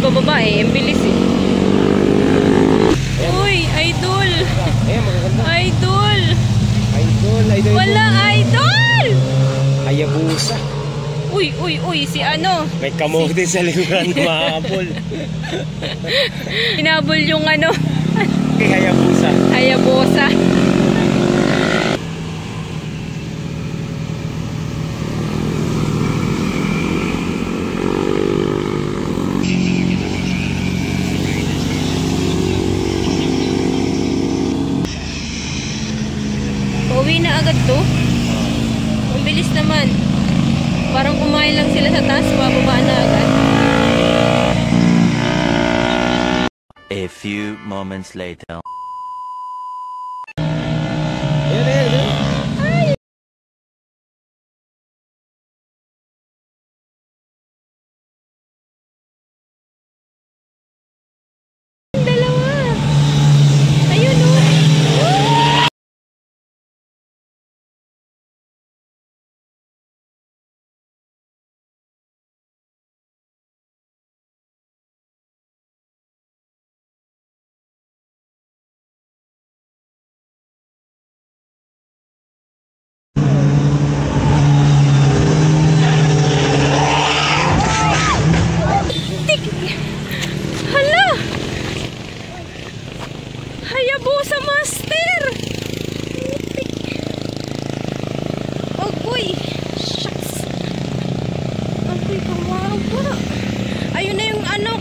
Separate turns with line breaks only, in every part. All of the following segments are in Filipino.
pababa eh. Ang bilis eh. Uy, idol! Idol!
Idol!
Wala idol!
Hayabusa!
Uy, si ano?
May kamote sa likuran mahabol.
Hinabol yung ano?
Kay Hayabusa.
Hayabusa. Uwi na agad to. Ang bilis naman. Parang kumain lang sila sa taas, bababa na agad.
A few moments later.
Dalawa. Ayun o. Hala! Hayabusa master! Agoy! Shucks! Agoy, kawawa! Ayun na yung ano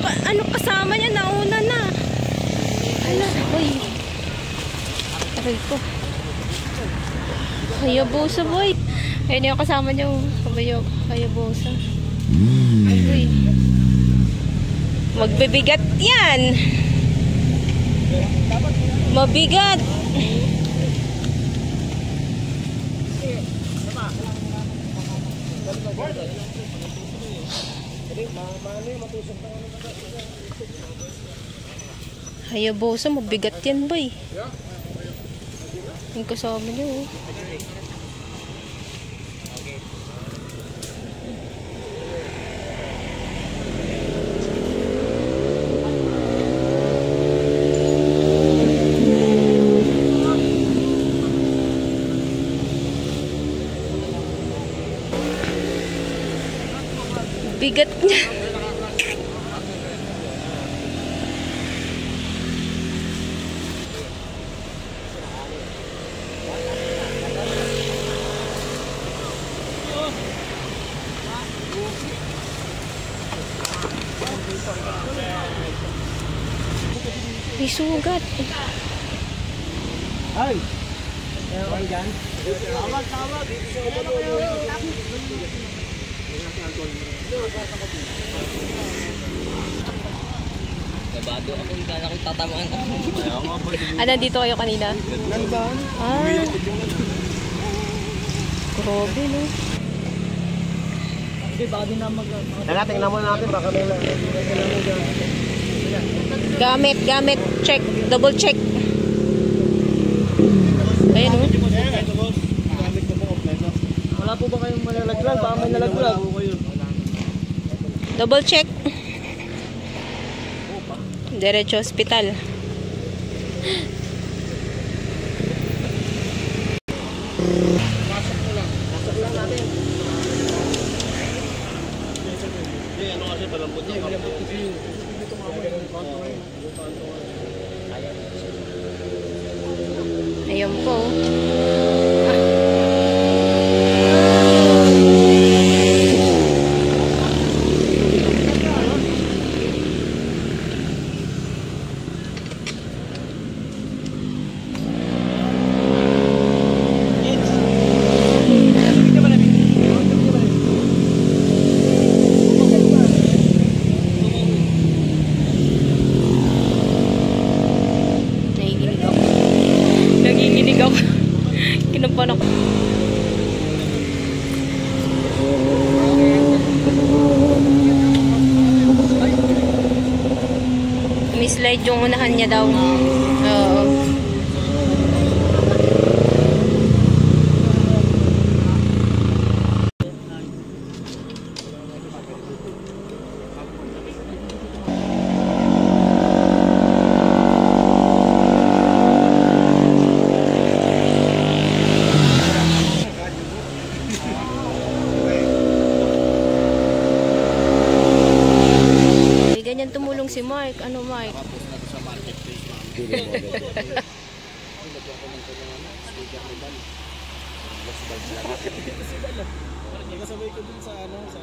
kasama niya, nauna na. Hala, agoy. Aray ko. Hayabusa boy! Ayun yung kasama niya, Hayabusa. Agoy. Magbibigat yan. Mabigat. Hayabusa, mabigat yan boy. Yung kasama niyo oh. Bigat niya. May sugat.
Ay! Meron kami dyan? Tawag!
Nabado ako, hindi na ako tatamaan ako.
Nandito kayo kanina?
Nandaan?
Grabe no.
Hindi, baka din na
Tingnan muna natin, baka may
Gamit. Check. Double check. Ayan o.
Wala po ba kayong malalaglag? Baka may nalaglag.
Double check. Diretso hospital.
Pasok lang natin. Ano kasi palambot niya?
Ayun po. Nanginginig ako. Kinapan ako. Mislide yung unahan niya daw. Oo. si Mike. Ano, Mike?
Tapos na to sa marketplace namin. Kasabay ko dun sa ano, sa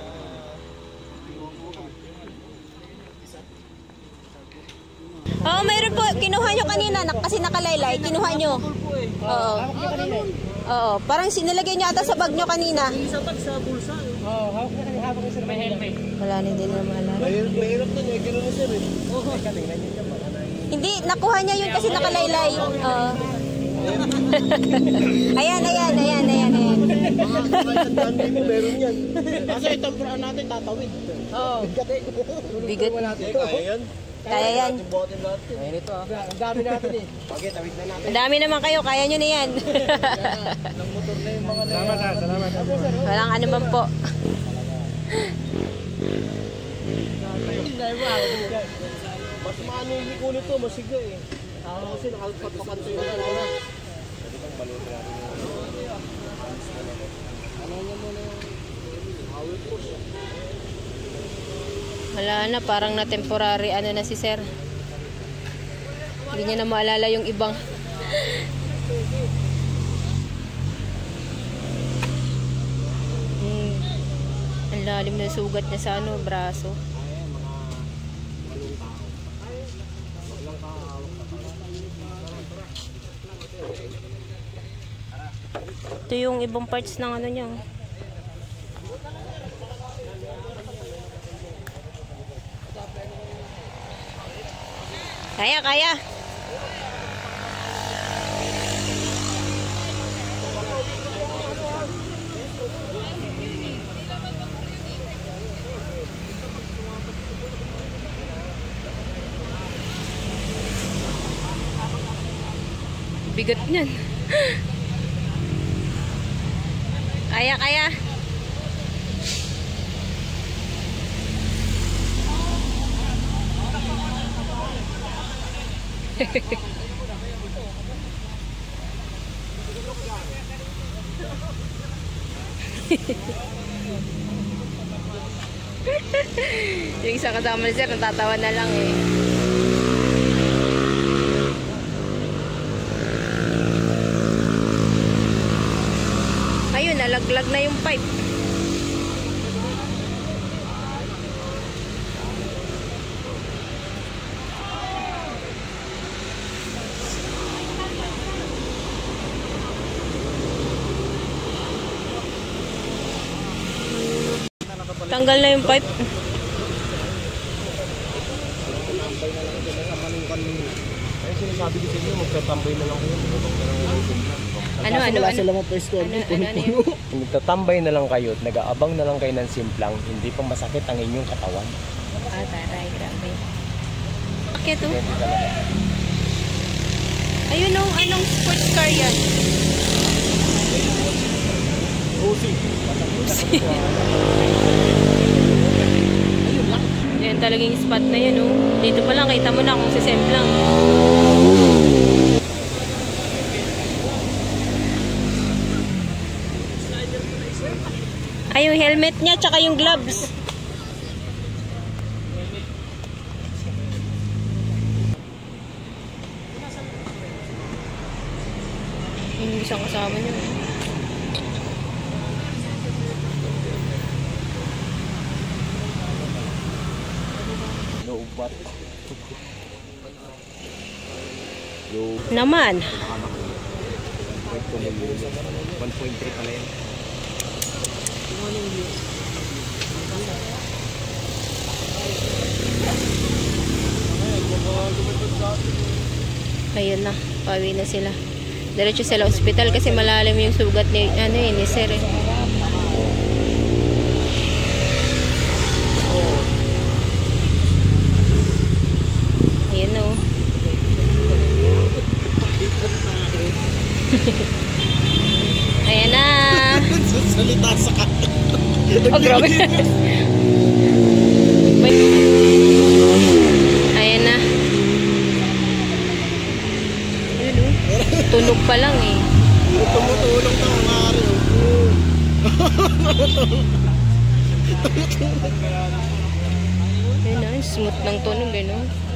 Oo, mayroon po. Kinuha nyo kanina. Kasi nakalaylay. Kinuha nyo. Oo. Oo. Parang sinilagay nyo ata sa bag nyo kanina.
sa bag sa bulsa. Oo, hawak niya sir may helmet.
Wala na din na maalala.
Mahirap na niya, gano'n na sir eh. Oo, katingnan niyo niya baka na.
Hindi, nakuha niya yun kasi nakalaylay. Oo. Ayan.
Tandaan mo, meron yan. Kasi itong puraan natin, tatawid. Oo.
Bigat.
Kaya yan.
Kaya yan.
Ayan ito ah. Ang dami natin eh. Okay, tawid na natin.
Ang dami naman kayo. Kaya nyo na yan.
Ng motor na yung mga salamat.
Walang ano man po.
Mas maano yung liko nito, masiga eh. Kasi nakapagpapantoy na lang. Pwede kang balutin natin yung ano nga muna yung awit po siya.
Wala na. Parang na temporary ano na si sir. Hindi niya na maalala yung ibang. Ang lalim na sugat niya sa ano, braso. Ito yung ibang parts ng ano niya. Kaya. Bigat niyan. Kaya. Yung isa kasama ni sir, natatawa na lang eh. Ayun, nalaglag na yung pipe. Tanggal na yung pipe.
Ay, sinasabi ko sa inyo, magtatambay na lang kayo.
Ano?
Sila mapwesto. Magtatambay na lang kayo at nag-aabang na lang kayo ng simplang, hindi pa masakit ang inyong katawan.
Ah, taray, grabe. Bakit to? Ayun o, anong sports car yan?
Uzi.
Yan talagang spot na yan o. Dito pa lang, kita mo na kung sisemplang. Ay, yung helmet niya, tsaka yung gloves. Yung isang kasama niya.
No, but...
Naman.
1.3 pala yan.
Ayun na, pawi na sila. Diretso sila ospital kasi malalim yung sugat ni ni sir eh. Ayun na oh. Ayan na.
Salita sa kanya.
Oh, grabe. Ayan na. Ayun oh. Tunog pa lang eh.
Tumutulong na ang maaari.
Ayun na. Smooth ng tunog, eh, no?